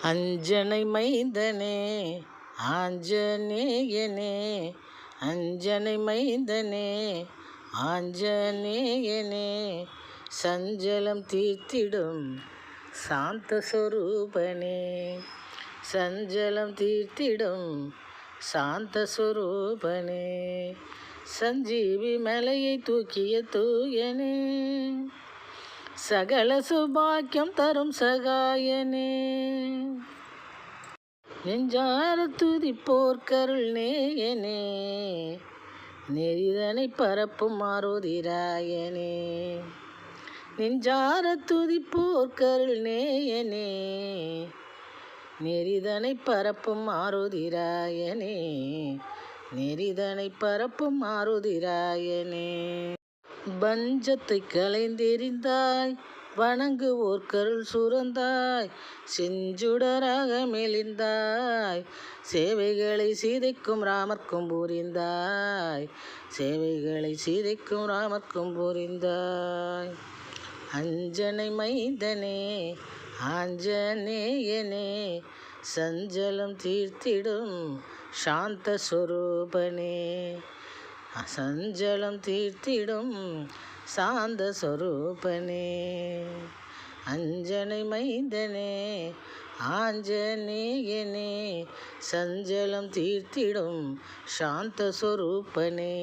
அஞ்சனை மைந்தனே ஆஞ்சநேயனே, அஞ்சனை மைந்தனே ஆஞ்சநேயனே, சஞ்சலம் தீர்த்திடும் சாந்த சொரூபனே, சஞ்சலம் தீர்த்திடும் சாந்த சொரூபனே, சஞ்சீவி மலையை தூக்கிய தூயனே, சகல சுபாக்கியம் தரும் சகாயனே, நெஞ்சார துதிப்போர் கருள் நேயனே, நெறிதனை பரப்பும் மாருதிராயனே, நெஞ்சார துதிப்போர் கருள் நேயனே, நெறிதனை பரப்பும் மாருதிராயனே, நெறிதனை பரப்பும் மாருதிராயனே, பஞ்சத்தை களைந்தெறிந்தாய் வணங்குவோர் கருள் சுரந்தாய், செஞ்சுடராக மெலிந்தாய் சேவைகளை சீதைக்கும் ராமர்க்கும் புரிந்தாய், சேவைகளை சீதைக்கும் ராமர்க்கும் புரிந்தாய். அஞ்சனை மைந்தனே ஆஞ்சநேயனே, சஞ்சலம் தீர்த்திடும் சாந்த சொரூபனே, சஞ்சலம் தீர்த்திடும் சாந்த சொரூபனே, அஞ்சனை மைந்தனே ஆஞ்சநேயனே, சஞ்சலம் தீர்த்திடும் சாந்த சொரூபனே.